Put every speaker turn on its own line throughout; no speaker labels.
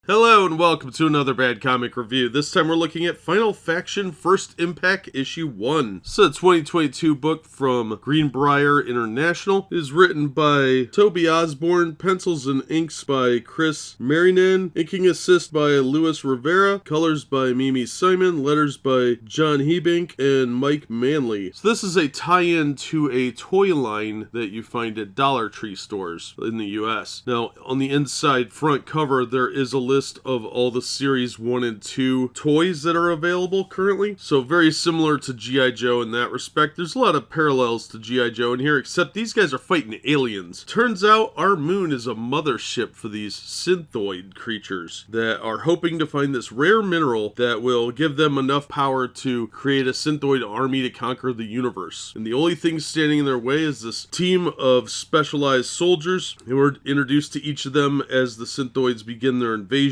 Hello and welcome to another Bad Comic Review. This time we're looking at Final Faction First Impact Issue 1. It's a 2022 book from Greenbrier International. It is written by Toby Osborne, pencils and inks by Chris Marrinan, inking assist by Luis Rivera, colors by Mimi Simon, letters by John Heebink and Mike Manley. So this is a tie-in to a toy line that you find at Dollar Tree stores in the US. Now, on the inside front cover, there is a list of all the series 1 and 2 toys that are available currently. So very similar to G.I. Joe in that respect. There's a lot of parallels to G.I. Joe in here, except these guys are fighting aliens. Turns out our moon is a mothership for these synthoid creatures that are hoping to find this rare mineral that will give them enough power to create a synthoid army to conquer the universe. And the only thing standing in their way is this team of specialized soldiers who are introduced to each of them as the synthoids begin their invasion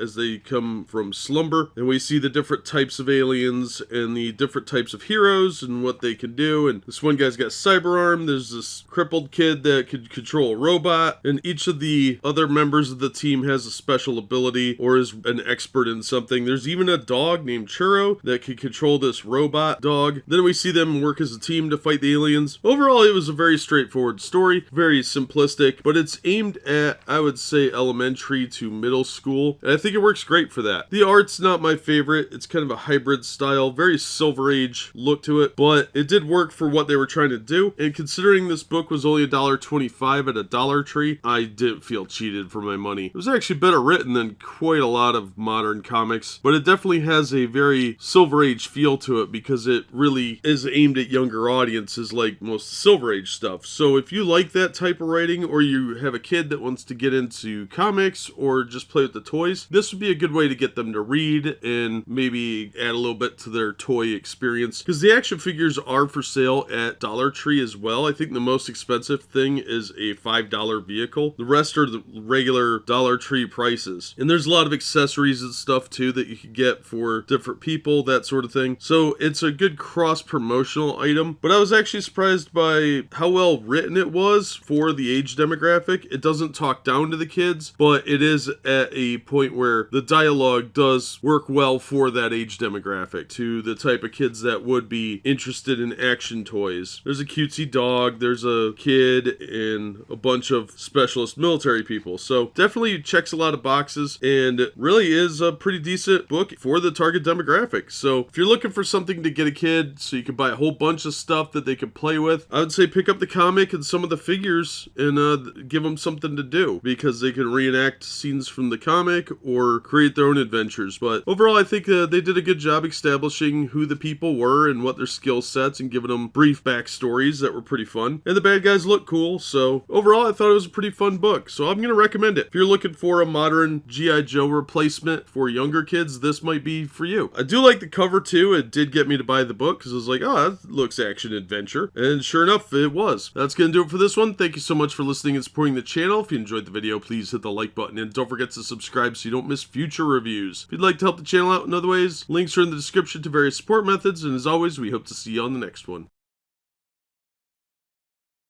as they come from slumber, and we see the different types of aliens and the different types of heroes and what they can do. And this one guy's got cyber arm, there's this crippled kid that could control a robot, and each of the other members of the team has a special ability or is an expert in something. There's even a dog named Churro that can control this robot dog. Then we see them work as a team to fight the aliens. Overall, it was a very straightforward story, very simplistic, but it's aimed at, I would say, elementary to middle school. And I think it works great for that. The art's not my favorite. It's kind of a hybrid style, very Silver Age look to it, but it did work for what they were trying to do. And considering this book was only $1.25 at a Dollar Tree, I didn't feel cheated for my money. It was actually better written than quite a lot of modern comics, but it definitely has a very Silver Age feel to it because it really is aimed at younger audiences like most Silver Age stuff. So if you like that type of writing, or you have a kid that wants to get into comics or just play with the toys, this would be a good way to get them to read and maybe add a little bit to their toy experience, because the action figures are for sale at Dollar Tree as well. I think the most expensive thing is a $5 vehicle. The rest are the regular Dollar Tree prices, and there's a lot of accessories and stuff too that you can get for different people, that sort of thing. So it's a good cross promotional item, but I was actually surprised by how well written it was for the age demographic. It doesn't talk down to the kids, but it is at a point where the dialogue does work well for that age demographic, to the type of kids that would be interested in action toys. There's a cutesy dog, there's a kid, and a bunch of specialist military people. So definitely checks a lot of boxes, and really is a pretty decent book for the target demographic. So if you're looking for something to get a kid so you can buy a whole bunch of stuff that they can play with, I would say pick up the comic and some of the figures and give them something to do, because they can reenact scenes from the comic or create their own adventures. But overall, I think they did a good job establishing who the people were and what their skill sets, and giving them brief backstories that were pretty fun. And the bad guys look cool, so overall I thought it was a pretty fun book. So I'm going to recommend it. If you're looking for a modern G.I. Joe replacement for younger kids, this might be for you. I do like the cover too. It did get me to buy the book because I was like, oh, that looks action adventure. And sure enough, it was. That's going to do it for this one. Thank you so much for listening and supporting the channel. If you enjoyed the video, please hit the like button, and don't forget to subscribe so you don't miss future reviews. If you'd like to help the channel out in other ways, links are in the description to various support methods, and as always, we hope to see you on the next one.